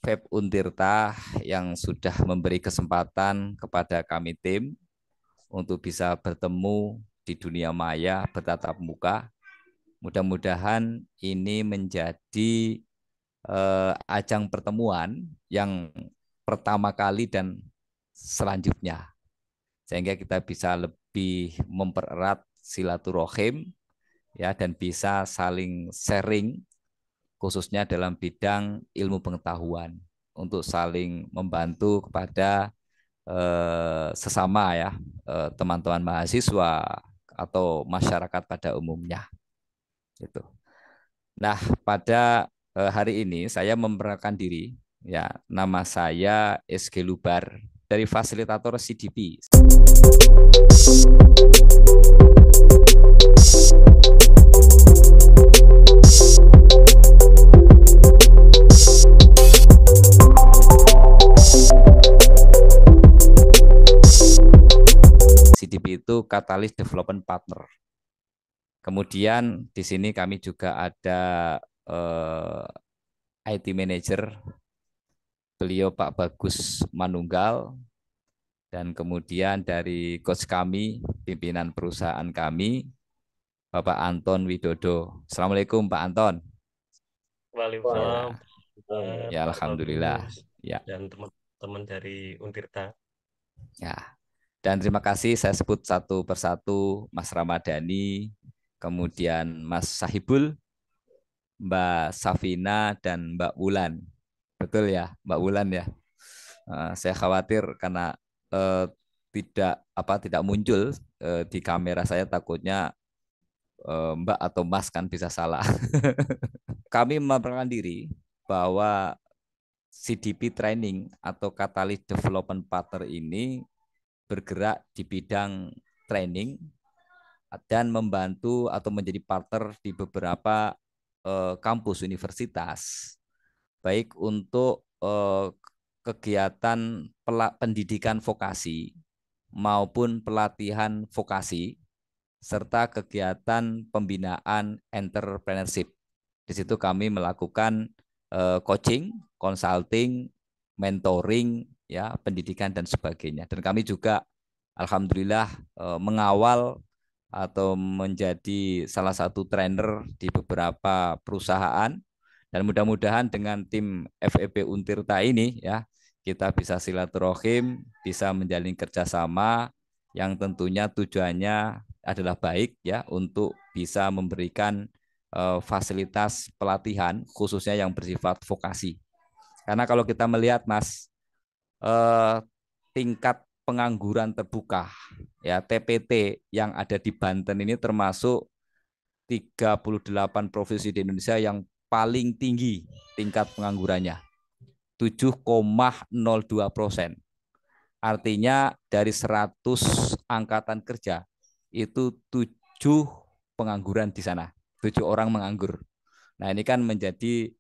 Feb Untirta yang sudah memberi kesempatan kepada kami tim untuk bisa bertemu di dunia maya bertatap muka. Mudah-mudahan ini menjadi ajang pertemuan yang pertama kali dan selanjutnya, sehingga kita bisa lebih mempererat silaturahim ya, dan bisa saling sharing khususnya dalam bidang ilmu pengetahuan untuk saling membantu kepada sesama ya, teman-teman mahasiswa atau masyarakat pada umumnya gitu. Nah, pada hari ini saya memperkenalkan diri ya, nama saya SG Lubar dari fasilitator CDP. CDP itu Catalyst Development Partner. Kemudian di sini kami juga ada IT Manager, beliau Pak Bagus Manunggal, dan kemudian dari coach kami, pimpinan perusahaan kami, Bapak Anton Widodo. Assalamualaikum Pak Anton. Waalaikumsalam, Ya, Pak alhamdulillah. Bagus Ya, dan teman-teman dari Untirta. ya. Dan terima kasih saya sebut satu persatu, Mas Ramadhani, kemudian Mas Sahibul, Mbak Safina, dan Mbak Wulan. Betul ya, Mbak Wulan ya. Saya khawatir karena eh, tidak muncul di kamera saya, takutnya Mbak atau Mas kan bisa salah. Kami memperkenalkan diri bahwa CDP Training atau Catalyst Development Partner ini bergerak di bidang training dan membantu atau menjadi partner di beberapa kampus universitas, baik untuk kegiatan pendidikan vokasi maupun pelatihan vokasi, serta kegiatan pembinaan entrepreneurship. Di situ kami melakukan coaching, consulting, mentoring, ya, pendidikan dan sebagainya. Dan kami juga alhamdulillah mengawal atau menjadi salah satu trainer di beberapa perusahaan, dan mudah-mudahan dengan tim FEB Untirta ini ya, kita bisa silaturahim, bisa menjalin kerjasama yang tentunya tujuannya adalah baik ya, untuk bisa memberikan fasilitas pelatihan khususnya yang bersifat vokasi. Karena kalau kita melihat Mas, tingkat pengangguran terbuka ya, TPT, yang ada di Banten ini termasuk 38 provinsi di Indonesia yang paling tinggi tingkat penganggurannya, 7,02%. Artinya dari 100 angkatan kerja itu 7 pengangguran di sana, 7 orang menganggur. Nah, ini kan menjadi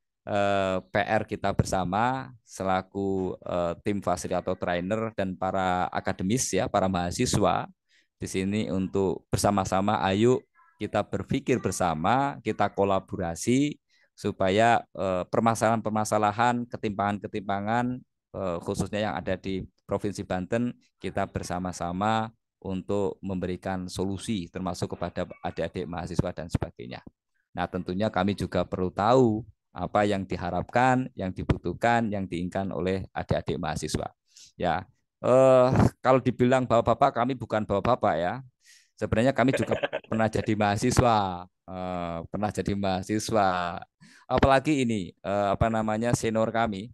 PR kita bersama selaku tim fasilitator trainer dan para akademis ya, para mahasiswa di sini, untuk bersama-sama ayo kita berpikir bersama, kita kolaborasi supaya permasalahan-permasalahan, ketimpangan-ketimpangan khususnya yang ada di Provinsi Banten, kita bersama-sama untuk memberikan solusi termasuk kepada adik-adik mahasiswa dan sebagainya. Nah, tentunya kami juga perlu tahu apa yang diharapkan, yang dibutuhkan, yang diinginkan oleh adik-adik mahasiswa. Ya, kalau dibilang bapak-bapak, kami bukan bapak-bapak ya. Sebenarnya kami juga pernah jadi mahasiswa, pernah jadi mahasiswa. Apalagi ini apa namanya, senior kami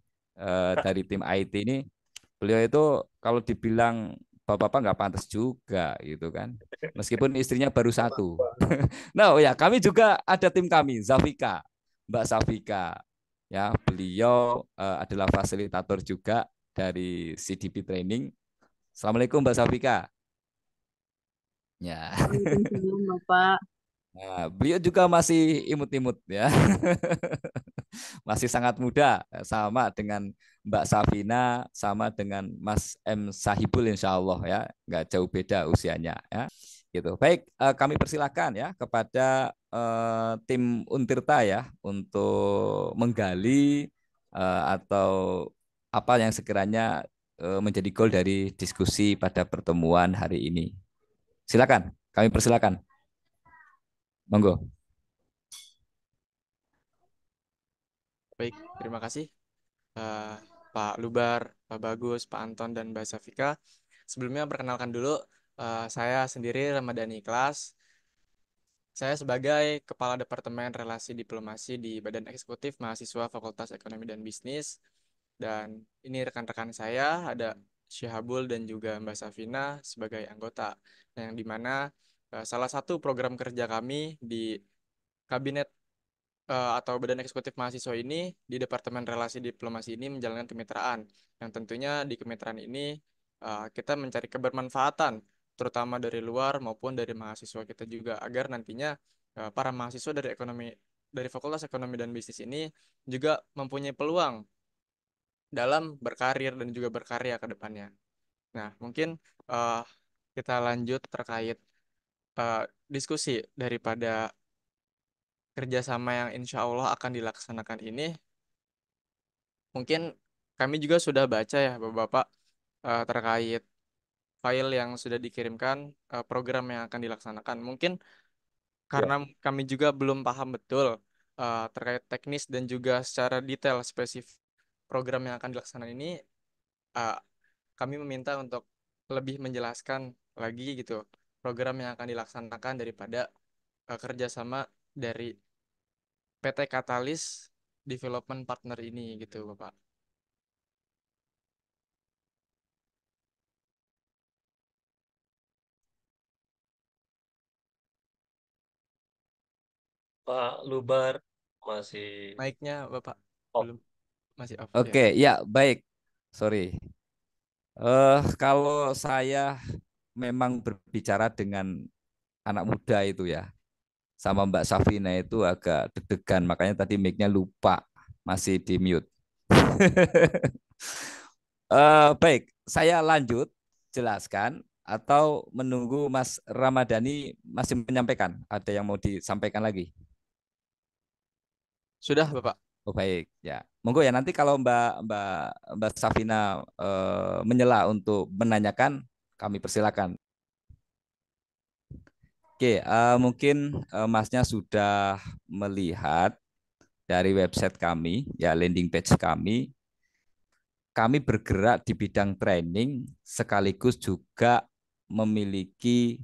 dari tim IT ini, beliau itu kalau dibilang bapak-bapak nggak pantas juga gitu kan. Meskipun istrinya baru satu. Nah, oh ya, kami juga ada tim kami, Zafika, Mbak Zafika. Ya, beliau adalah fasilitator juga dari CDP Training. Assalamualaikum Mbak Zafika. Ya. Waalaikumsalam, Bapak. Nah, beliau juga masih imut-imut ya. Masih sangat muda, sama dengan Mbak Safina, sama dengan Mas M Sahibul, insya Allah ya, nggak jauh beda usianya ya. Gitu. Baik, kami persilakan ya kepada tim Untirta ya untuk menggali atau apa yang sekiranya menjadi goal dari diskusi pada pertemuan hari ini. Silakan, kami persilakan. Monggo. Baik, terima kasih eh, Pak Lubar, Pak Bagus, Pak Anton, dan Mbak Safika. Sebelumnya perkenalkan dulu, saya sendiri Ramadhani Ikhlas. Saya sebagai Kepala Departemen Relasi Diplomasi di Badan Eksekutif Mahasiswa Fakultas Ekonomi dan Bisnis. Dan ini rekan-rekan saya, ada Syahabul dan juga Mbak Safina sebagai anggota. Yang dimana salah satu program kerja kami di Kabinet atau Badan Eksekutif Mahasiswa ini di Departemen Relasi Diplomasi ini menjalankan kemitraan. Yang tentunya di kemitraan ini kita mencari kebermanfaatan terutama dari luar maupun dari mahasiswa kita juga agar nantinya para mahasiswa dari Fakultas Ekonomi dan Bisnis ini juga mempunyai peluang dalam berkarir dan juga berkarya ke depannya. Nah, mungkin uh, kita lanjut terkait uh, diskusi daripada kerjasama yang insya Allah akan dilaksanakan ini. Mungkin kami juga sudah baca ya Bapak-Bapak terkait file yang sudah dikirimkan program yang akan dilaksanakan. Mungkin Ya. karena kami juga belum paham betul terkait teknis dan juga secara detail spesifik program yang akan dilaksanakan ini, uh, kami meminta untuk lebih menjelaskan lagi gitu program yang akan dilaksanakan daripada kerjasama dari PT Katalis Development Partner ini gitu Bapak. Pak Lubar masih Mic-nya Bapak off. belum masih off ya. Oke, ya baik. Sorry. Kalau saya memang berbicara dengan anak muda itu ya, sama Mbak Safina itu agak deg-degan, makanya tadi mic-nya lupa, masih di mute. Baik, saya lanjut jelaskan atau menunggu Mas Ramadhani masih menyampaikan. Ada yang mau disampaikan lagi? Sudah Bapak. Oh baik, ya. Monggo ya nanti kalau Mbak Mbak Safina menyela untuk menanyakan, kami persilakan. Oke, mungkin Masnya sudah melihat dari website kami, ya landing page kami. Kami bergerak di bidang training sekaligus juga memiliki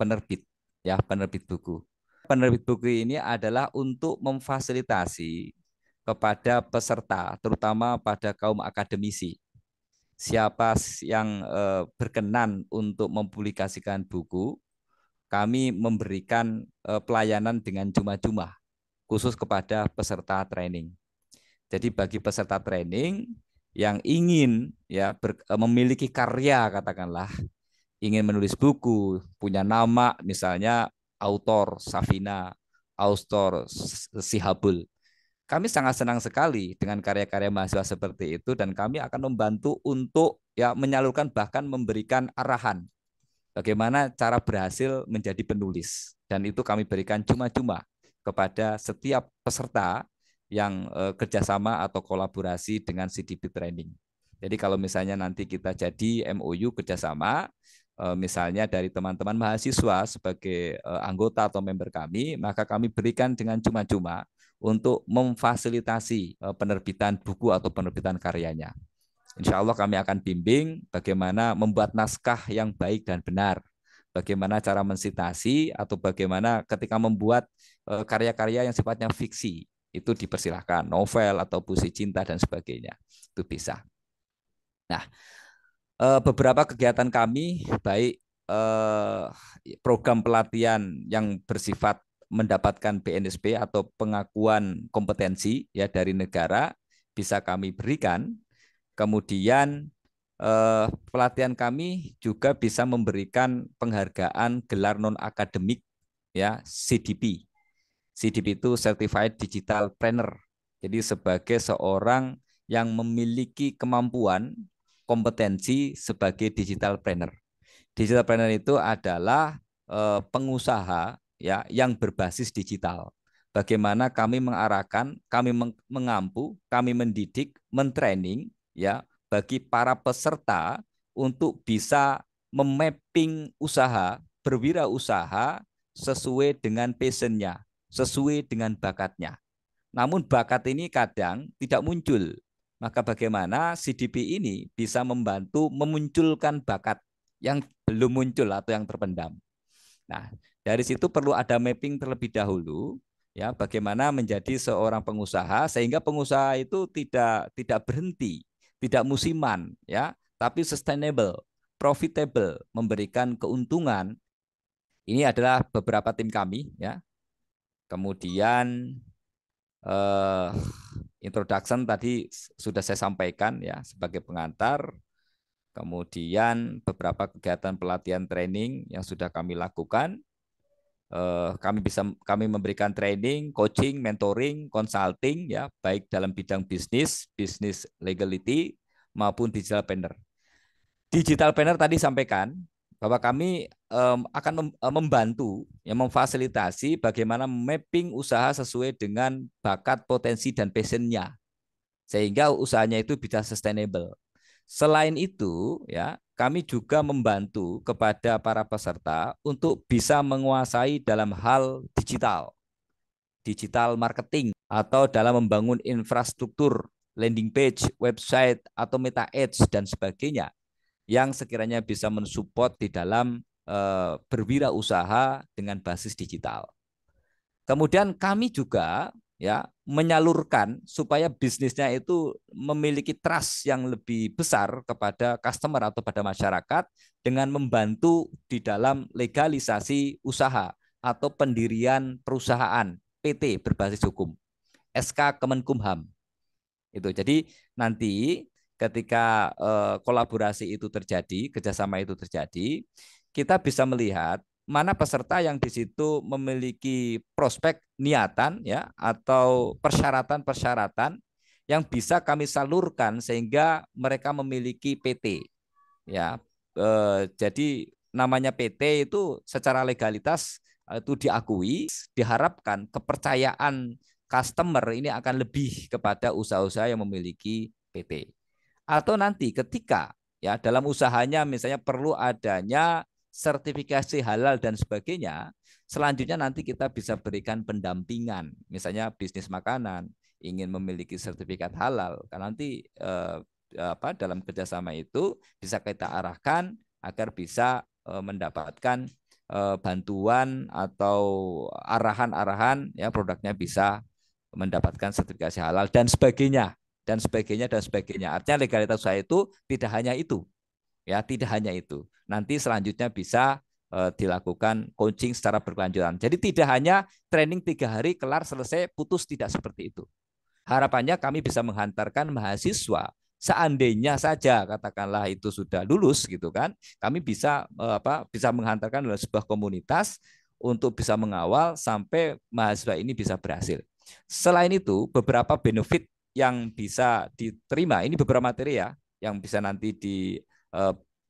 penerbit, ya penerbit buku. Penerbit buku ini adalah untuk memfasilitasi kepada peserta, terutama pada kaum akademisi. Siapa yang berkenan untuk mempublikasikan buku, kami memberikan pelayanan dengan cuma-cuma khusus kepada peserta training. Jadi bagi peserta training yang ingin ya memiliki karya katakanlah, ingin menulis buku, punya nama misalnya autor Safina, autor Sihabul. Kami sangat senang sekali dengan karya-karya mahasiswa seperti itu dan kami akan membantu untuk ya menyalurkan bahkan memberikan arahan bagaimana cara berhasil menjadi penulis dan itu kami berikan cuma-cuma kepada setiap peserta yang kerjasama atau kolaborasi dengan CDP Training. Jadi kalau misalnya nanti kita jadi MOU kerjasama, misalnya dari teman-teman mahasiswa sebagai anggota atau member kami, maka kami berikan dengan cuma-cuma untuk memfasilitasi penerbitan buku atau penerbitan karyanya. Insya Allah kami akan bimbing bagaimana membuat naskah yang baik dan benar, bagaimana cara mensitasi atau bagaimana ketika membuat karya-karya yang sifatnya fiksi, itu dipersilahkan, novel atau puisi cinta dan sebagainya, itu bisa. Nah, beberapa kegiatan kami, baik program pelatihan yang bersifat mendapatkan BNSP atau pengakuan kompetensi ya dari negara, bisa kami berikan. Kemudian pelatihan kami juga bisa memberikan penghargaan gelar non akademik ya CDP. CDP itu Certified Digital Planner. Jadi sebagai seorang yang memiliki kemampuan kompetensi sebagai digital planner. Digital planner itu adalah pengusaha ya yang berbasis digital. bagaimana kami mengarahkan, kami mengampu, kami mendidik, mentraining ya bagi para peserta untuk bisa memapping usaha, berwirausaha sesuai dengan passionnya, sesuai dengan bakatnya. Namun bakat ini kadang tidak muncul. Maka bagaimana CDP ini bisa membantu memunculkan bakat yang belum muncul atau yang terpendam. Nah, dari situ perlu ada mapping terlebih dahulu ya bagaimana menjadi seorang pengusaha sehingga pengusaha itu tidak berhenti, tidak musiman ya, tapi sustainable, profitable, memberikan keuntungan. Ini adalah beberapa tim kami ya. Kemudian eh, introduction tadi sudah saya sampaikan ya sebagai pengantar. Kemudian beberapa kegiatan pelatihan training yang sudah kami lakukan. Kami memberikan training, coaching, mentoring, consulting ya baik dalam bidang bisnis, bisnis legality maupun digital planner. Digital planner tadi sampaikan bahwa kami akan membantu, ya, memfasilitasi bagaimana mapping usaha sesuai dengan bakat, potensi, dan passionnya, sehingga usahanya itu bisa sustainable. Selain itu, ya, kami juga membantu kepada para peserta untuk bisa menguasai dalam hal digital, digital marketing, atau dalam membangun infrastruktur landing page, website, atau meta ads, dan sebagainya yang sekiranya bisa mensupport di dalam berwirausaha dengan basis digital. Kemudian kami juga ya menyalurkan supaya bisnisnya itu memiliki trust yang lebih besar kepada customer atau pada masyarakat dengan membantu di dalam legalisasi usaha atau pendirian perusahaan PT berbasis hukum, SK Kemenkumham. Itu. Jadi nanti ketika kolaborasi itu terjadi, kerjasama itu terjadi, kita bisa melihat mana peserta yang di situ memiliki prospek niatan ya atau persyaratan-persyaratan yang bisa kami salurkan sehingga mereka memiliki PT ya. Jadi namanya PT itu secara legalitas itu diakui, diharapkan kepercayaan customer ini akan lebih kepada usaha-usaha yang memiliki PT. Atau nanti ketika ya dalam usahanya misalnya perlu adanya sertifikasi halal dan sebagainya, selanjutnya nanti kita bisa berikan pendampingan. Misalnya bisnis makanan ingin memiliki sertifikat halal, kan nanti dalam kerjasama itu bisa kita arahkan agar bisa mendapatkan bantuan atau arahan-arahan ya produknya bisa mendapatkan sertifikasi halal dan sebagainya dan sebagainya dan sebagainya. Artinya legalitas usaha itu tidak hanya itu. Ya, tidak hanya itu. Nanti selanjutnya bisa dilakukan coaching secara berkelanjutan. Jadi tidak hanya training 3 hari kelar selesai putus, tidak seperti itu. Harapannya kami bisa menghantarkan mahasiswa seandainya saja katakanlah itu sudah lulus gitu kan, kami bisa bisa menghantarkan dalam sebuah komunitas untuk bisa mengawal sampai mahasiswa ini bisa berhasil. Selain itu beberapa benefit yang bisa diterima, ini beberapa materi ya yang bisa nanti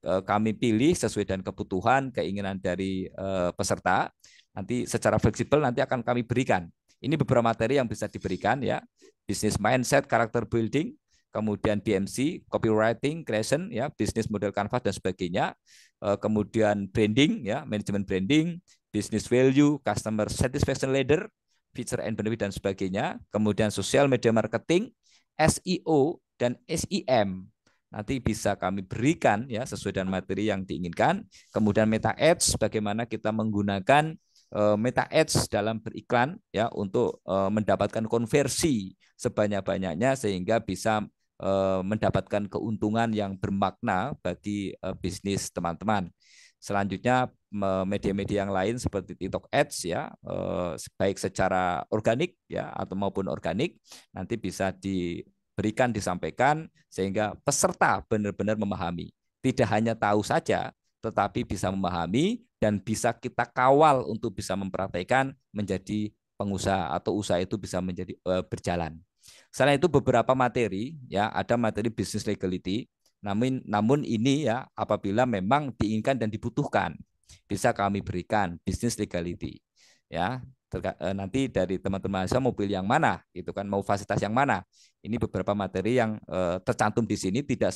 kami pilih sesuai dengan kebutuhan, keinginan dari peserta. Nanti secara fleksibel nanti akan kami berikan. Ini beberapa materi yang bisa diberikan ya. Business mindset, character building, kemudian BMC, copywriting, creation ya, business model canvas dan sebagainya. Kemudian branding ya, manajemen branding, business value, customer satisfaction ladder, feature and benefit dan sebagainya. Kemudian social media marketing, SEO dan SEM. Nanti bisa kami berikan ya sesuai dengan materi yang diinginkan. Kemudian meta ads, bagaimana kita menggunakan meta ads dalam beriklan ya untuk mendapatkan konversi sebanyak-banyaknya sehingga bisa mendapatkan keuntungan yang bermakna bagi bisnis teman-teman. Selanjutnya media-media yang lain seperti TikTok Ads ya, baik secara organik ya atau maupun organik nanti bisa diberikan, disampaikan sehingga peserta benar-benar memahami. Tidak hanya tahu saja, tetapi bisa memahami dan bisa kita kawal untuk bisa mempraktekkan menjadi pengusaha atau usaha itu bisa menjadi berjalan. Selain itu beberapa materi ya, ada materi business legality. Namun ini ya apabila memang diinginkan dan dibutuhkan bisa kami berikan business legality. Ya, Nanti dari teman-teman mahasiswa mau pilih yang mana, gitu kan, mau fasilitas yang mana. Ini beberapa materi yang tercantum di sini, tidak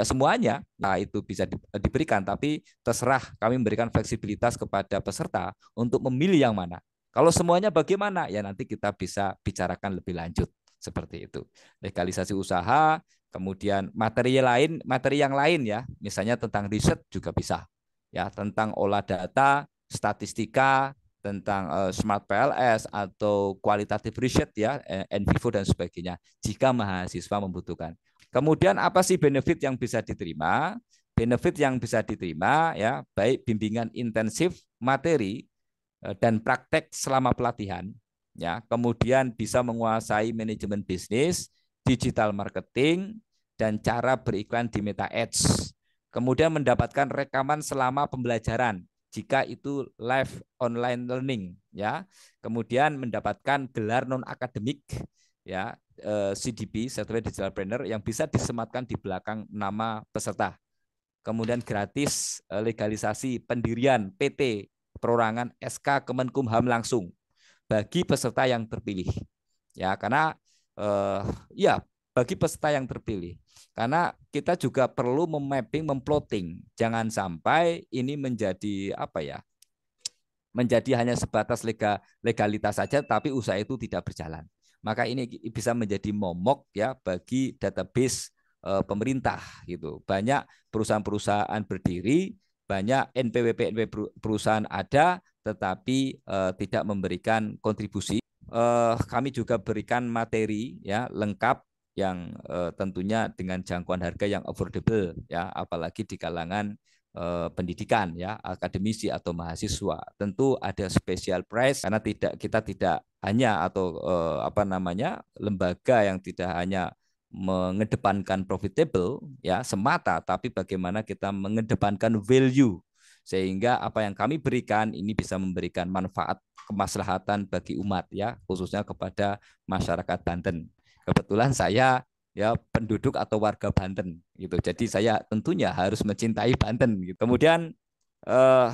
semuanya itu bisa diberikan, tapi terserah kami memberikan fleksibilitas kepada peserta untuk memilih yang mana. Kalau semuanya bagaimana? Ya nanti kita bisa bicarakan lebih lanjut seperti itu. Legalisasi usaha, kemudian materi yang lain ya, misalnya tentang riset juga bisa. Ya, tentang olah data, statistika, tentang smart PLS atau kualitatif riset ya, NVivo dan sebagainya jika mahasiswa membutuhkan. Kemudian apa sih benefit yang bisa diterima? Benefit yang bisa diterima ya, baik bimbingan intensif materi dan praktek selama pelatihan ya, kemudian bisa menguasai manajemen bisnis, digital marketing, dan cara beriklan di Meta Ads. Kemudian mendapatkan rekaman selama pembelajaran jika itu live online learning ya. Kemudian mendapatkan gelar non akademik ya, CDP Certified Digital Planner yang bisa disematkan di belakang nama peserta. Kemudian gratis legalisasi pendirian PT perorangan SK Kemenkumham langsung bagi peserta yang terpilih. Ya, karena ya bagi peserta yang terpilih. Karena kita juga perlu memapping, memploting. Jangan sampai ini menjadi apa ya? Menjadi hanya sebatas legalitas saja tapi usaha itu tidak berjalan. Maka ini bisa menjadi momok ya bagi database pemerintah gitu. Banyak perusahaan-perusahaan berdiri, banyak NPWP perusahaan ada tetapi tidak memberikan kontribusi. Kami juga berikan materi ya lengkap yang tentunya dengan jangkauan harga yang affordable ya, apalagi di kalangan pendidikan ya, akademisi atau mahasiswa. Tentu ada special price karena kita tidak hanya atau apa namanya lembaga yang tidak hanya mengedepankan profitable ya semata, tapi bagaimana kita mengedepankan value sehingga apa yang kami berikan ini bisa memberikan manfaat kemaslahatan bagi umat ya, khususnya kepada masyarakat Banten. Kebetulan saya ya penduduk atau warga Banten gitu. Jadi saya tentunya harus mencintai Banten gitu. Kemudian eh,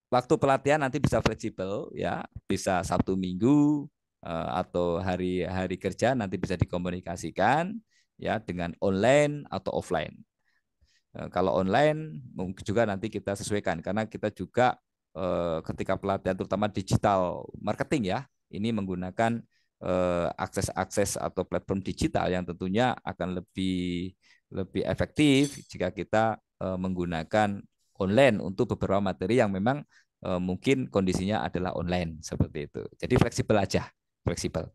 waktu pelatihan nanti bisa fleksibel ya, bisa Sabtu Minggu atau hari-hari kerja nanti bisa dikomunikasikan ya dengan online atau offline. Kalau online mungkin juga nanti kita sesuaikan karena kita juga ketika pelatihan terutama digital marketing ya, ini menggunakan akses-akses atau platform digital yang tentunya akan lebih lebih efektif jika kita menggunakan online untuk beberapa materi yang memang mungkin kondisinya adalah online seperti itu. Jadi fleksibel aja, fleksibel.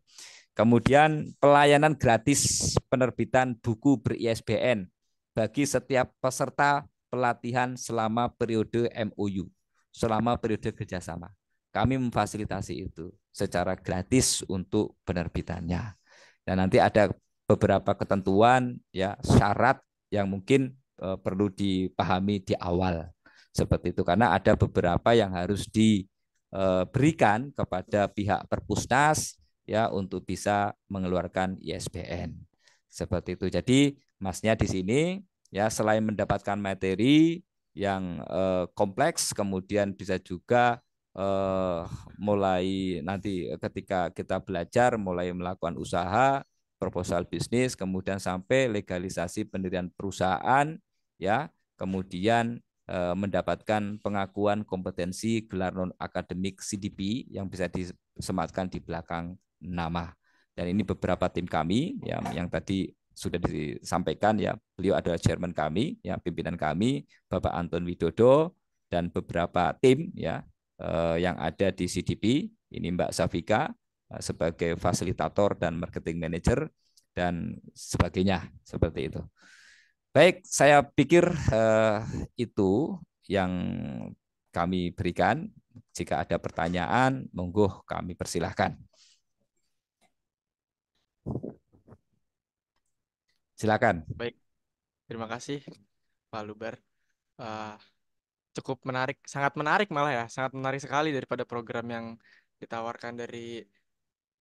Kemudian pelayanan gratis penerbitan buku ber-ISBN bagi setiap peserta pelatihan selama periode MOU, selama periode kerjasama. Kami memfasilitasi itu secara gratis untuk penerbitannya. Dan nanti ada beberapa ketentuan ya syarat yang mungkin perlu dipahami di awal seperti itu karena ada beberapa yang harus diberikan kepada pihak perpusnas ya untuk bisa mengeluarkan ISBN seperti itu. Jadi masnya di sini ya selain mendapatkan materi yang kompleks, kemudian bisa juga mulai nanti ketika kita belajar mulai melakukan usaha, proposal bisnis, kemudian sampai legalisasi pendirian perusahaan, ya, kemudian mendapatkan pengakuan kompetensi gelar non akademik CDP yang bisa disematkan di belakang nama. Dan ini beberapa tim kami yang tadi sudah disampaikan ya, beliau adalah chairman kami, ya pimpinan kami, Bapak Anton Widodo dan beberapa tim ya yang ada di CDP. Ini Mbak Safika sebagai fasilitator dan marketing manager dan sebagainya seperti itu. Baik, saya pikir itu yang kami berikan. Jika ada pertanyaan, monggo kami persilahkan. Silakan. Baik, terima kasih Pak Lubar. Uh, Cukup menarik, sangat menarik malah ya, sangat menarik sekali daripada program yang ditawarkan dari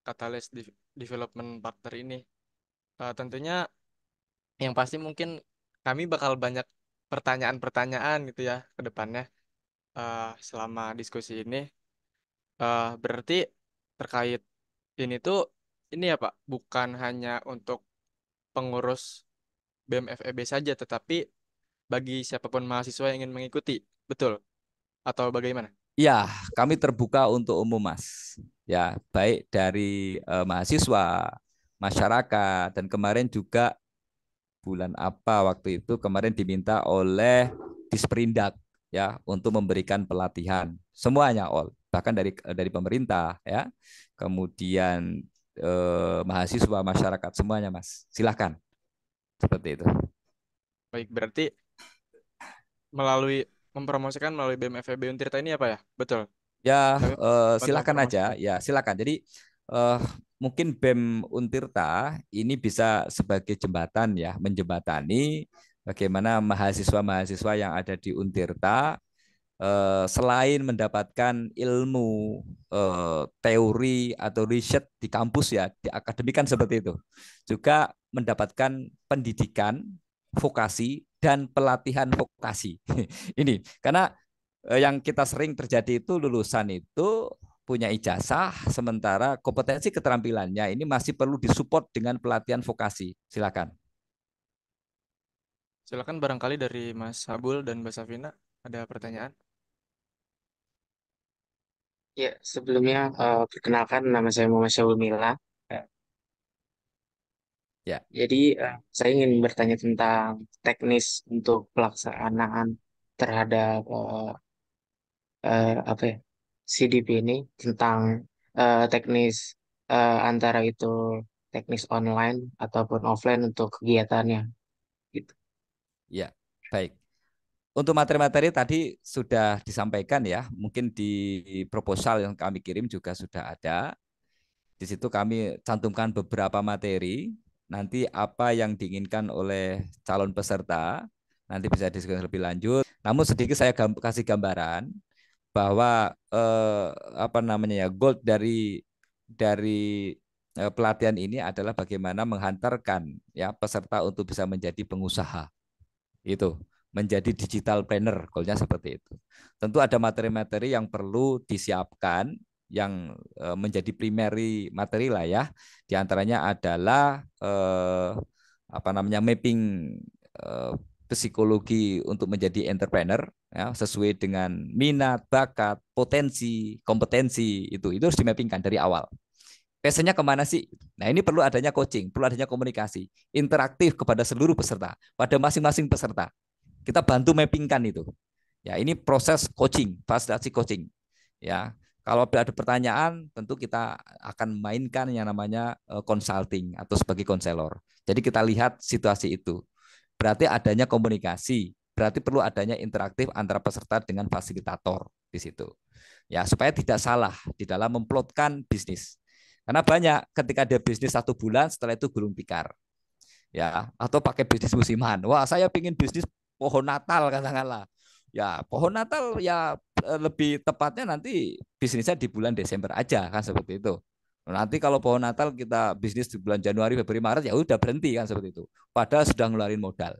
Catalyst Development Partner ini. Tentunya yang pasti mungkin kami bakal banyak pertanyaan-pertanyaan gitu ya ke depannya selama diskusi ini. Berarti terkait ini tuh ini ya Pak, bukan hanya untuk pengurus BEM FEB saja, tetapi bagi siapapun mahasiswa yang ingin mengikuti, betul? Atau bagaimana? Ya, kami terbuka untuk umum, Mas. Ya, baik dari mahasiswa, masyarakat, dan kemarin juga bulan apa waktu itu kemarin diminta oleh Disperindak ya untuk memberikan pelatihan semuanya all bahkan dari pemerintah ya kemudian mahasiswa masyarakat semuanya Mas silahkan seperti itu Baik, berarti melalui mempromosikan melalui BEM FEB Untirta ini apa ya? Betul. ya Kami bantu silahkan aja mempromosikan. ya silakan jadi eh, mungkin BEM Untirta ini bisa sebagai jembatan ya menjembatani bagaimana mahasiswa-mahasiswa yang ada di Untirta selain mendapatkan ilmu teori atau riset di kampus ya di akademik kan seperti itu juga mendapatkan pendidikan vokasi dan pelatihan vokasi ini karena yang kita sering terjadi itu lulusan itu punya ijazah sementara kompetensi keterampilannya ini masih perlu disupport dengan pelatihan vokasi silakan. Silakan barangkali dari Mas Sabul dan Mbak Safina ada pertanyaan. Ya, sebelumnya perkenalkan nama saya Muhammad Syahul Mila. Ya. Ya. Jadi saya ingin bertanya tentang teknis untuk pelaksanaan terhadap apa ya CDP ini tentang teknis antara itu teknis online ataupun offline untuk kegiatannya gitu. Ya, baik. Untuk materi-materi tadi sudah disampaikan ya, mungkin di proposal yang kami kirim juga sudah ada. Di situ kami cantumkan beberapa materi, nanti apa yang diinginkan oleh calon peserta, nanti bisa diskusi lebih lanjut. Namun sedikit saya kasih gambaran bahwa apa namanya ya, goal dari pelatihan ini adalah bagaimana menghantarkan ya peserta untuk bisa menjadi pengusaha itu menjadi digital planner goalnya seperti itu tentu ada materi-materi yang perlu disiapkan yang menjadi primary materi lah ya diantaranya adalah apa namanya mapping eh, psikologi untuk menjadi entrepreneur ya sesuai dengan minat bakat potensi kompetensi itu harus dimappingkan dari awal passionnya kemana sih? Nah ini perlu adanya coaching, perlu adanya komunikasi, interaktif kepada seluruh peserta, pada masing-masing peserta. Kita bantu mappingkan itu. Ya ini proses coaching, fasilitasi coaching. Ya kalau ada pertanyaan, tentu kita akan mainkan yang namanya consulting atau sebagai konselor. Jadi kita lihat situasi itu. Berarti adanya komunikasi, berarti perlu adanya interaktif antara peserta dengan fasilitator di situ. Ya supaya tidak salah di dalam memplotkan bisnis. Karena banyak ketika dia bisnis 1 bulan, setelah itu gulung tikar. Ya, atau pakai bisnis musiman. Wah, saya pingin bisnis pohon Natal katakanlah. Ya, pohon Natal ya lebih tepatnya nanti bisnisnya di bulan Desember aja kan seperti itu. Nanti kalau pohon Natal kita bisnis di bulan Januari, Februari, Maret ya udah berhenti kan seperti itu. Padahal sudah ngeluarin modal.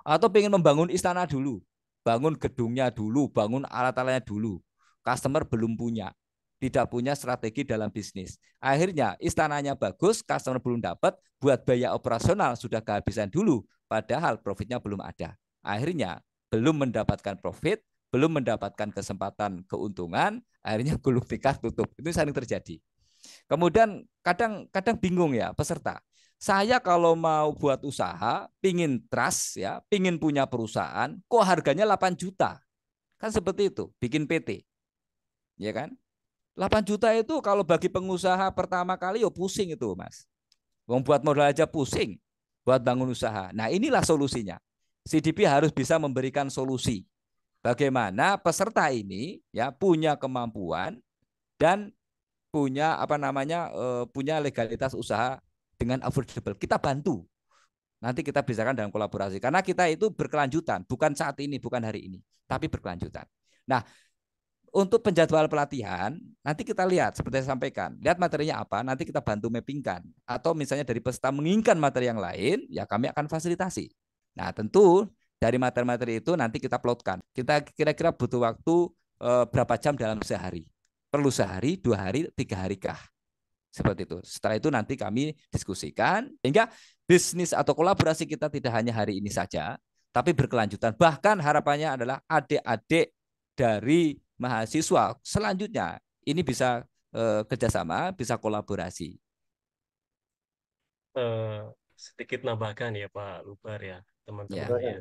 Atau pengen membangun istana dulu, bangun gedungnya dulu, bangun alat-alatnya dulu. Customer belum punya, tidak punya strategi dalam bisnis. Akhirnya istananya bagus, customer belum dapat, buat biaya operasional sudah kehabisan dulu, padahal profitnya belum ada. Akhirnya belum mendapatkan profit, belum mendapatkan kesempatan keuntungan, akhirnya gulung tikar tutup. Itu sering terjadi. Kemudian kadang-kadang bingung ya peserta. Saya kalau mau buat usaha, pingin trust ya, pingin punya perusahaan, kok harganya 8 juta? Kan seperti itu, bikin PT. Ya kan? 8 juta itu kalau bagi pengusaha pertama kali ya pusing itu, Mas. Wong buat modal aja pusing buat bangun usaha. Nah, inilah solusinya. CDP harus bisa memberikan solusi. Bagaimana peserta ini ya punya kemampuan dan punya apa namanya punya legalitas usaha dengan affordable. Kita bantu. Nanti kita bicarakan dalam kolaborasi karena kita itu berkelanjutan, bukan saat ini, bukan hari ini, tapi berkelanjutan. Nah, untuk penjadwal pelatihan, nanti kita lihat seperti saya sampaikan, lihat materinya apa, nanti kita bantu mappingkan. Atau misalnya dari peserta menginginkan materi yang lain, ya kami akan fasilitasi. Nah, tentu dari materi-materi itu nanti kita plotkan. Kita kira-kira butuh waktu berapa jam dalam sehari. Perlu sehari, 2 hari, 3 hari kah? Seperti itu. Setelah itu nanti kami diskusikan sehingga bisnis atau kolaborasi kita tidak hanya hari ini saja, tapi berkelanjutan. Bahkan harapannya adalah adik-adik dari mahasiswa selanjutnya ini bisa kerjasama, bisa kolaborasi. Eh, Sedikit nambahkan ya Pak Lubar ya, teman-teman Ya, ya.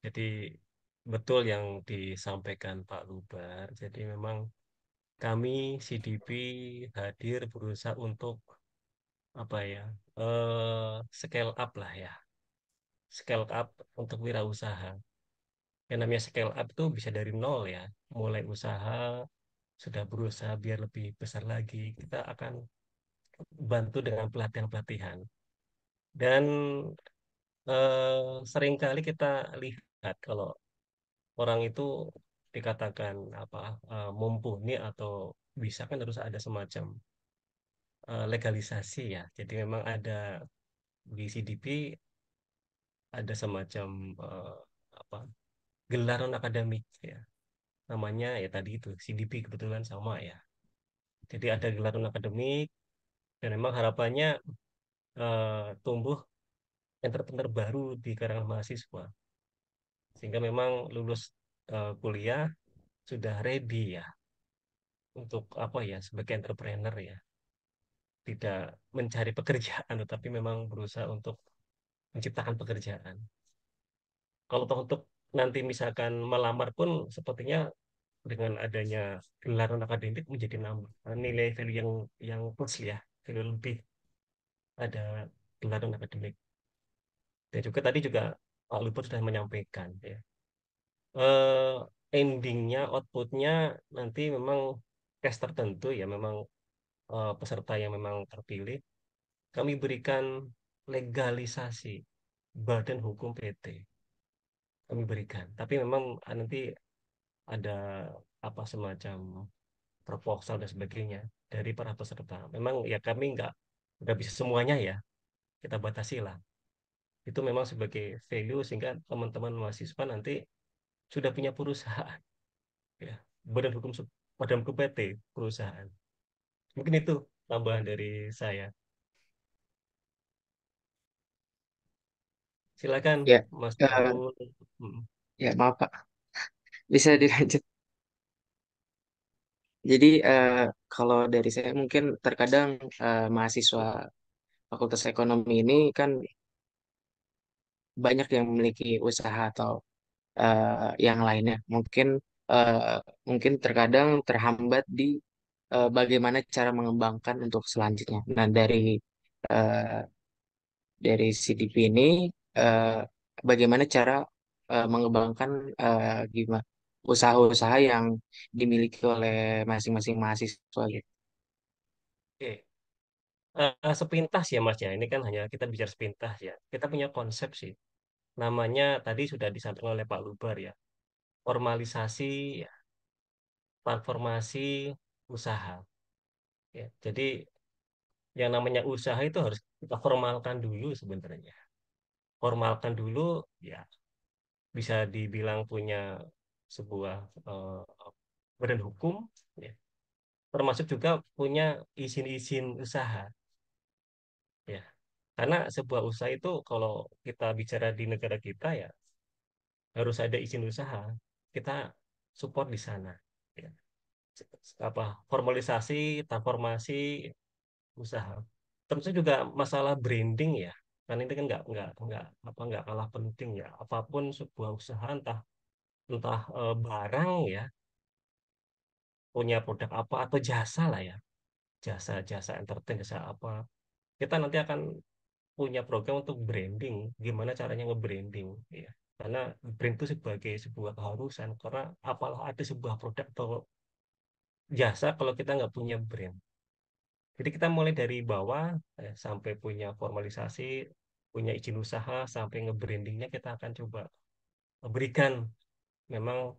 Jadi betul yang disampaikan Pak Lubar. Jadi memang kami CDP hadir berusaha untuk apa ya, scale up lah ya, scale up untuk wirausaha. Yang namanya scale up itu bisa dari nol ya, mulai usaha sudah berusaha biar lebih besar lagi. Kita akan bantu dengan pelatihan-pelatihan. Dan seringkali kita lihat kalau orang itu dikatakan apa, mumpuni atau bisa kan harus ada semacam legalisasi ya. Jadi memang ada di CDP ada semacam apa, gelar non akademik ya. Namanya ya tadi itu CDP kebetulan sama ya. Jadi ada gelar non akademik dan memang harapannya tumbuh entrepreneur baru di kalangan mahasiswa. Sehingga memang lulus kuliah sudah ready ya untuk apa ya sebagai entrepreneur ya. Tidak mencari pekerjaan tetapi memang berusaha untuk menciptakan pekerjaan. Kalau toh untuk nanti misalkan melamar pun sepertinya dengan adanya gelar akademik menjadi nambah nilai value yang plus ya, value lebih ada gelar akademik. Dan juga tadi juga Pak Luput sudah menyampaikan ya. Eh Endingnya, outputnya nanti memang tes tertentu ya, memang peserta yang memang terpilih kami berikan legalisasi badan hukum PT kami berikan. Tapi memang nanti ada apa semacam proposal dan sebagainya dari para peserta. Memang ya kami nggak bisa semuanya ya, kita batasi lah. Itu memang sebagai value sehingga teman-teman mahasiswa nanti sudah punya perusahaan ya. Badan hukum badan hukum PT perusahaan. Mungkin itu tambahan dari saya. Silakan Ya, Mas eh, Aun. Hmm. ya maaf Pak, bisa dilanjut. Jadi kalau dari saya mungkin terkadang mahasiswa Fakultas Ekonomi ini kan banyak yang memiliki usaha atau yang lainnya. Eh, mungkin terkadang terhambat di bagaimana cara mengembangkan untuk selanjutnya. Nah, eh, dari CDP ini eh, bagaimana cara mengembangkan gimana usaha-usaha yang dimiliki oleh masing-masing mahasiswa gitu. Oke. Sepintas ya Mas ya, ini kan hanya kita bicara sepintas ya. Kita punya konsep sih. Namanya tadi sudah disampaikan oleh Pak Lubar ya. Formalisasi, ya, transformasi usaha. Ya. Jadi yang namanya usaha itu harus kita formalkan dulu sebenarnya. Formalkan dulu ya bisa dibilang punya sebuah eh, badan hukum ya. Termasuk juga punya izin-izin usaha ya. Karena sebuah usaha itu kalau kita bicara di negara kita ya harus ada izin usaha. Kita support di sana. Ya. Apa formalisasi, transformasi usaha. Termasuk juga masalah branding ya. Karena ini kan nggak kalah penting ya. Apapun sebuah usaha entah entah barang ya, punya produk apa atau jasa lah ya. Jasa-jasa entertain, jasa apa. Kita nanti akan punya program untuk branding, gimana caranya nge-branding ya. Karena brand itu sebagai sebuah keharusan, karena apalah ada sebuah produk atau jasa kalau kita nggak punya brand. Jadi kita mulai dari bawah sampai punya formalisasi, punya izin usaha, sampai nge-brandingnya kita akan coba berikan memang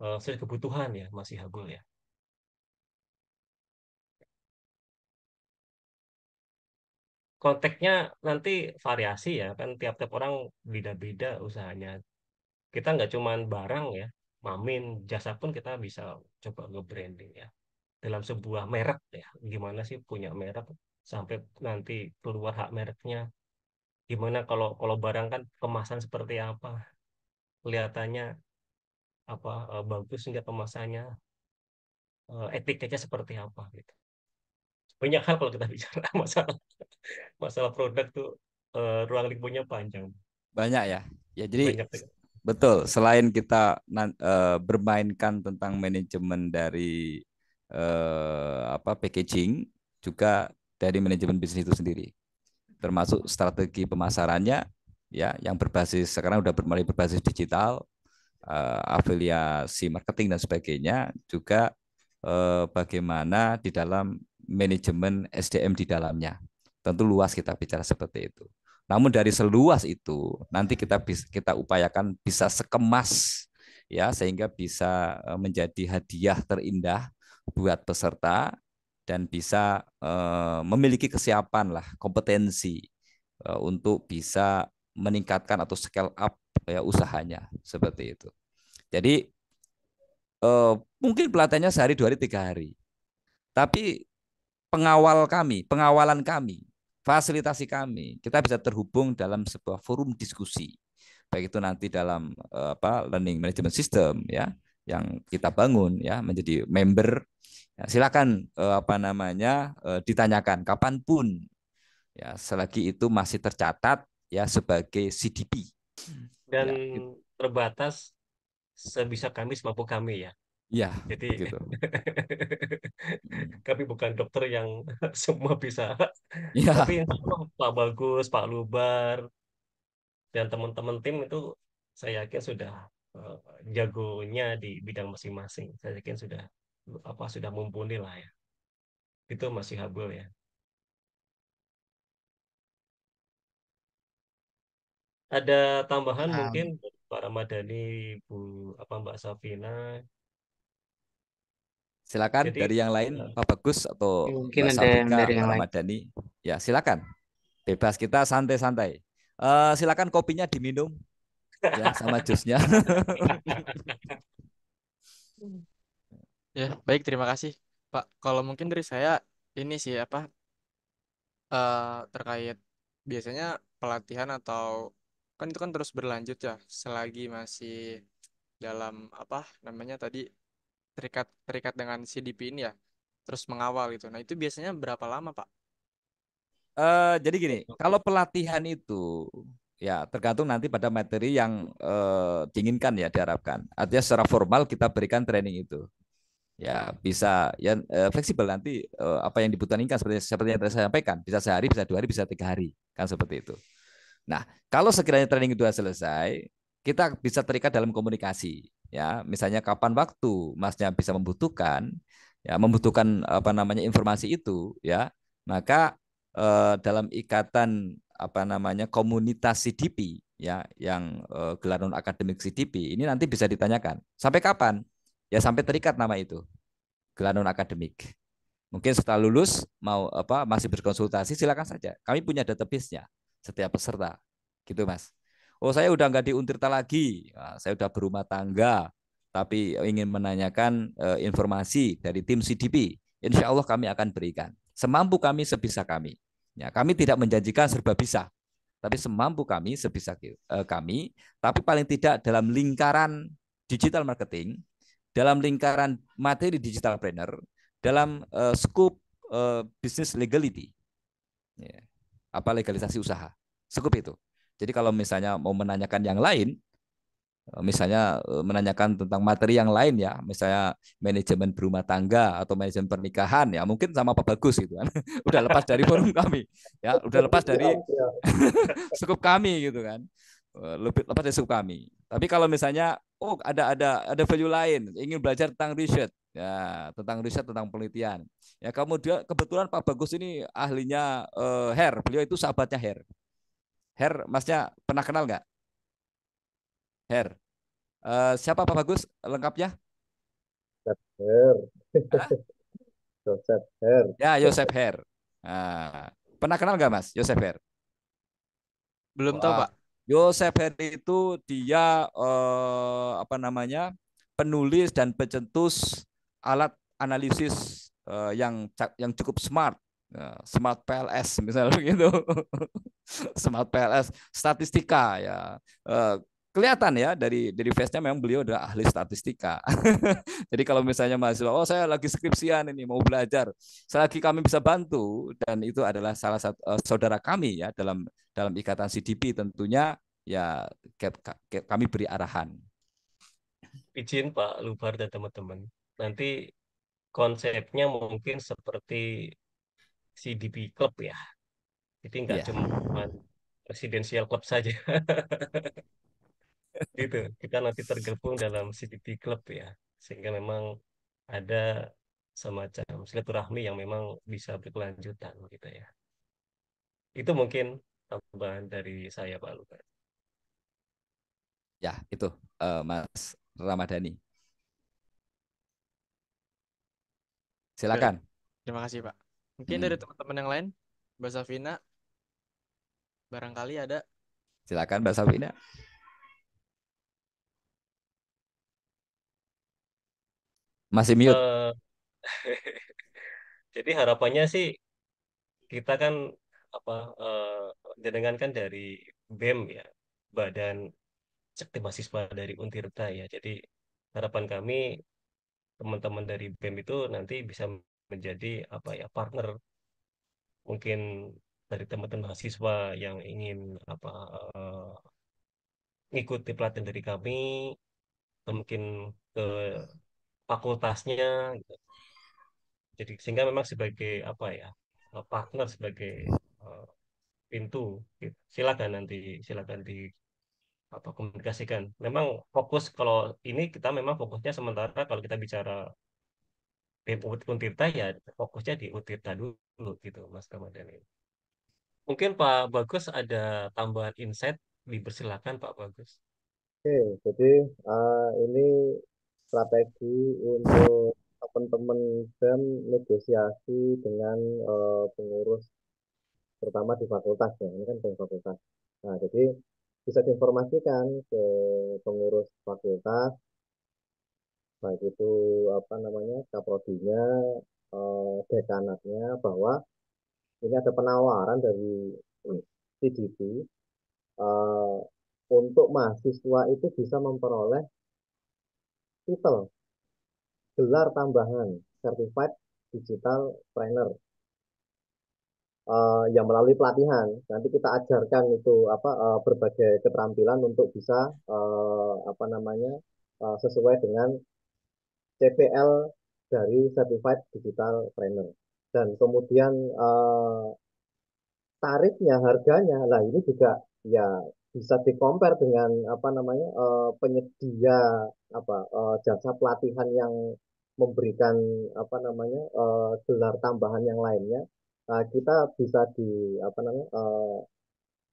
sesuai kebutuhan ya, masih Habul ya. Konteksnya nanti variasi ya, kan tiap-tiap orang beda-beda usahanya. Kita nggak cuman barang ya, mamin, jasa pun kita bisa coba nge-branding ya. dalam sebuah merek ya. Gimana sih punya merek sampai nanti keluar hak mereknya? Gimana kalau barang kan kemasan seperti apa? Kelihatannya bagus nggak kemasannya? Etiketnya seperti apa gitu. Banyak hal kalau kita bicara masalah masalah produk tuh ruang lingkupnya panjang. Banyak ya. Ya jadi Banyak. betul. Selain kita bermainkan tentang manajemen dari packaging, juga dari manajemen bisnis itu sendiri, termasuk strategi pemasarannya, ya, yang berbasis sekarang udah mulai berbasis digital, afiliasi marketing dan sebagainya, juga bagaimana di dalam manajemen SDM di dalamnya. Tentu luas kita bicara seperti itu. Namun dari seluas itu nanti kita upayakan bisa sekemas, ya, sehingga bisa menjadi hadiah terindah buat peserta dan bisa memiliki kesiapan lah, kompetensi untuk bisa meningkatkan atau scale up ya usahanya seperti itu. Jadi mungkin pelatihannya sehari, 2 hari, 3 hari. Tapi pengawalan kami, fasilitasi kami, kita bisa terhubung dalam sebuah forum diskusi. Baik itu nanti dalam learning management system, ya, yang kita bangun, ya, menjadi member. Ya, silakan ditanyakan kapanpun, ya, selagi itu masih tercatat ya sebagai CDP. Dan Ya, terbatas sebisa kami semampu kami ya. ya, Jadi begitu. kami bukan dokter yang semua bisa. Tapi Ya, insya Allah Pak Bagus, Pak Lubar, dan teman-teman tim itu saya yakin sudah eh, jagonya di bidang masing-masing. Saya yakin sudah mumpuni lah ya. Itu masih Habul ya. Ada tambahan Ya, mungkin dari Pak Ramadhani, Bu Mbak Safina. silakan Jadi dari yang lain, eh, Pak Bagus atau mungkin Mbak ada yang Safika, dari Pak yang lain. Ramadhani. Ya, silakan. Bebas, kita santai-santai. Silakan kopinya diminum, ya, sama jusnya. Ya, baik, terima kasih, Pak. Kalau mungkin dari saya ini sih apa terkait biasanya pelatihan atau kan itu kan terus berlanjut ya selagi masih dalam apa namanya tadi terikat terikat dengan CDP ini ya terus mengawal gitu. Nah, itu biasanya berapa lama, Pak? Jadi gini, kalau pelatihan itu ya tergantung nanti pada materi yang diinginkan, ya, diharapkan. Artinya secara formal kita berikan training itu. Ya bisa ya fleksibel nanti, apa yang dibutuhkan seperti seperti yang tadi saya sampaikan, bisa sehari, bisa 2 hari, bisa 3 hari, kan seperti itu. Nah, kalau sekiranya training itu sudah selesai, kita bisa terikat dalam komunikasi, ya, misalnya kapan waktu masnya bisa membutuhkan, ya, membutuhkan informasi itu, ya, maka dalam ikatan komunitas CDP, ya, yang gelar non akademik CDP ini nanti bisa ditanyakan sampai kapan, ya, sampai terikat nama itu gelar non akademik. Mungkin setelah lulus mau masih berkonsultasi, silakan saja. Kami punya database-nya setiap peserta. Gitu, Mas. Oh, saya udah nggak di Untirta lagi. Nah, saya udah berumah tangga, tapi ingin menanyakan informasi dari tim CDP. Insya Allah kami akan berikan. Semampu kami, sebisa kami. Ya, kami tidak menjanjikan serba bisa, tapi semampu kami, sebisa kami, tapi paling tidak dalam lingkaran digital marketing, dalam lingkaran materi digital planner, dalam skup bisnis legality, ya, legalisasi usaha, skup itu. Jadi kalau misalnya mau menanyakan yang lain, misalnya menanyakan tentang materi yang lain, ya, misalnya manajemen berumah tangga atau manajemen pernikahan, ya, mungkin sama Pak Bagus gitu kan. Udah lepas dari forum kami, ya, udah lepas dari skup kami gitu kan. Lebih lepas dari skup kami. Tapi kalau misalnya ada value lain, ingin belajar tentang riset, ya, tentang riset, tentang penelitian. Ya, kemudian kebetulan Pak Bagus ini ahlinya Her, beliau itu sahabatnya Her. Her, Masnya pernah kenal nggak? Her. Siapa Pak Bagus lengkapnya? Her, Hah? Joseph Her. Ya, Yosef Her. Nah, pernah kenal nggak, Mas Yosef Her? Belum tahu, Wah, Pak. Yosef Her itu dia penulis dan pencetus alat analisis yang cukup smart. Smart PLS misalnya begitu. Smart PLS statistika ya. Eh, Kelihatan ya dari face-nya memang beliau adalah ahli statistika. Jadi kalau misalnya mahasiswa, oh saya lagi skripsian ini mau belajar, selagi kami bisa bantu dan itu adalah salah satu saudara kami ya dalam ikatan CDP tentunya ya kami beri arahan. Izin Pak Lubar dan teman-teman. Nanti konsepnya mungkin seperti CDP Club ya. Jadi nggak Ya, cuma presidensial club saja. Gitu. Kita nanti tergabung dalam CDP Club ya. Sehingga memang ada semacam silaturahmi yang memang bisa berkelanjutan gitu ya. Itu mungkin tambahan dari saya Pak Lubar. ya itu Mas Ramadhani. Baik, Silakan. terima kasih Pak. Mungkin dari Hmm, teman-teman yang lain, Mbak Safina, barangkali ada. Silakan Mbak Safina. Masih mute. Eh, jadi harapannya sih kita kan apa jenengan kan dari BEM ya, Badan Sekti Mahasiswa dari Untirta ya. Jadi harapan kami teman-teman dari BEM itu nanti bisa menjadi apa ya partner mungkin dari teman-teman mahasiswa yang ingin apa eh, ngikuti pelatihan dari kami atau mungkin ke fakultasnya gitu. Jadi sehingga memang sebagai apa ya partner sebagai eh, pintu gitu. Silakan di apa komunikasikan. Memang fokus kalau ini kita memang fokusnya sementara kalau kita bicara BEM Untirta ya fokusnya di Untirta dulu gitu Mas Ramadhani. Mungkin Pak Bagus ada tambahan insight, dipersilakan Pak Bagus. Oke, jadi ini strategi untuk teman-teman dan negosiasi dengan pengurus, terutama di fakultas ya. Ini kan dari fakultas. Nah, jadi bisa diinformasikan ke pengurus fakultas, baik itu apa namanya, kaprodinya, dekanatnya, bahwa ini ada penawaran dari CDP eh, untuk mahasiswa itu bisa memperoleh titel gelar tambahan Certified Digital Trainer yang melalui pelatihan. Nanti kita ajarkan itu apa berbagai keterampilan untuk bisa apa namanya sesuai dengan CPL dari Certified Digital Trainer. Dan kemudian tarifnya, harganya, lah ini juga ya bisa di-compare dengan apa namanya penyedia apa jasa pelatihan yang memberikan apa namanya gelar tambahan yang lainnya. Nah, kita bisa di apa namanya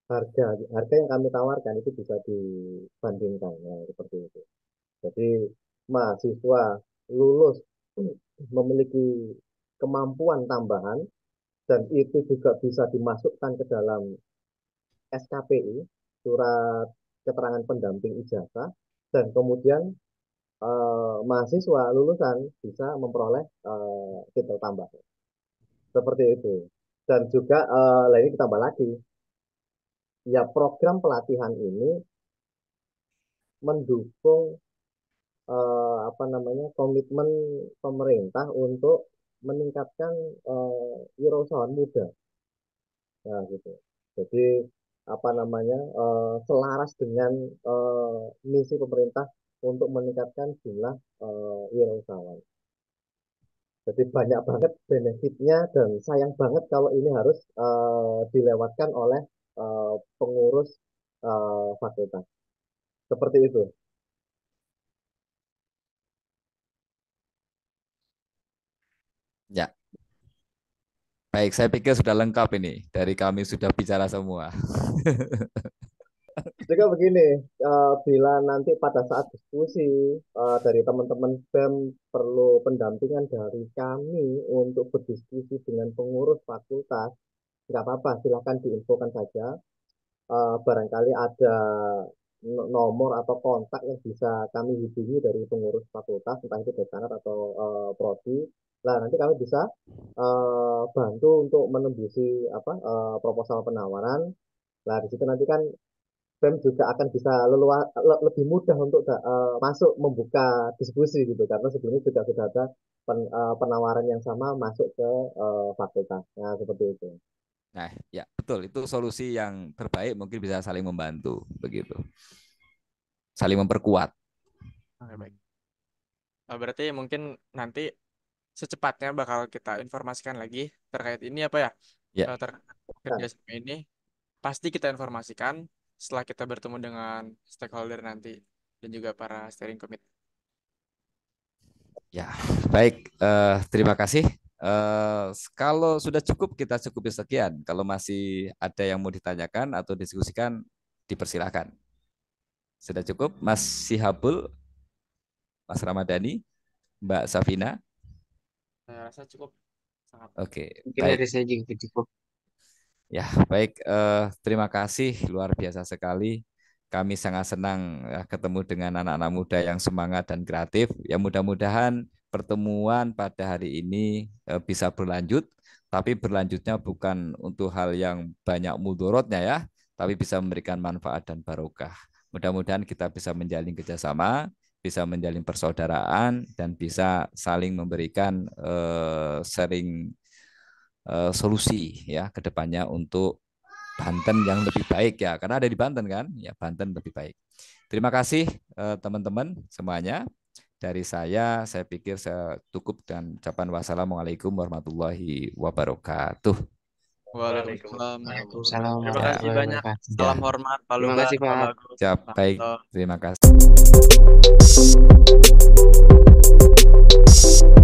harga harga yang kami tawarkan itu bisa dibandingkan ya, seperti itu. Jadi mahasiswa lulus memiliki kemampuan tambahan dan itu juga bisa dimasukkan ke dalam SKPI, surat keterangan pendamping ijazah, dan kemudian mahasiswa lulusan bisa memperoleh titel tambah. Seperti itu. Dan juga lainnya ditambah lagi, ya program pelatihan ini mendukung apa namanya komitmen pemerintah untuk meningkatkan wirausahaan muda. Nah, gitu. Jadi apa namanya selaras dengan misi pemerintah untuk meningkatkan jumlah wirausahawan. Jadi banyak banget benefitnya dan sayang banget kalau ini harus dilewatkan oleh pengurus fakultas. Seperti itu. Ya, baik. Saya pikir sudah lengkap ini. Dari kami sudah bicara semua. Juga begini, bila nanti pada saat diskusi dari teman-teman BEM perlu pendampingan dari kami untuk berdiskusi dengan pengurus fakultas, nggak apa-apa, silakan diinfokan saja. Barangkali ada nomor atau kontak yang bisa kami hubungi dari pengurus fakultas, entah itu dekanat atau prodi. Nah, nanti kami bisa bantu untuk menembusi proposal penawaran. Nah, di situ nanti kan BEM juga akan bisa lebih mudah untuk masuk membuka diskusi gitu karena sebelumnya juga sudah ada penawaran yang sama masuk ke fakultas. Nah, seperti itu. Nah, ya betul, itu solusi yang terbaik, mungkin bisa saling membantu begitu. Saling memperkuat. Oke, baik. Berarti mungkin nanti secepatnya bakal kita informasikan lagi terkait ini apa ya? Ya. Terkait Nah, kerjasama ini pasti kita informasikan setelah kita bertemu dengan stakeholder nanti dan juga para steering committee. Ya, baik. Terima kasih. Kalau sudah cukup, kita cukupi sekian. Kalau masih ada yang mau ditanyakan atau diskusikan, dipersilakan. Sudah cukup, Mas Sihabul, Mas Ramadhani, Mbak Safina. Saya rasa cukup. Sangat. Oke, Mungkin baik. dari saya juga cukup. Ya, baik. Terima kasih, luar biasa sekali. Kami sangat senang ya, ketemu dengan anak-anak muda yang semangat dan kreatif. Ya, mudah-mudahan pertemuan pada hari ini bisa berlanjut, tapi berlanjutnya bukan untuk hal yang banyak mudorotnya ya, tapi bisa memberikan manfaat dan barokah. Mudah-mudahan kita bisa menjalin kerjasama, bisa menjalin persaudaraan, dan bisa saling memberikan sharing solusi ya ke depannya untuk Banten yang lebih baik ya, karena ada di Banten kan, ya Banten lebih baik. Terima kasih teman-teman semuanya. Dari saya pikir saya cukup dan ucapan wassalamualaikum warahmatullahi wabarakatuh. Waalaikumsalam. Waalaikumsalam Terima kasih warahmatullahi banyak. wabarakatuh. Salam Ya, hormat Pak Terima Lubar, kasih, Pak Pak. Bagus, siap, Pak baik. Anton. Terima kasih.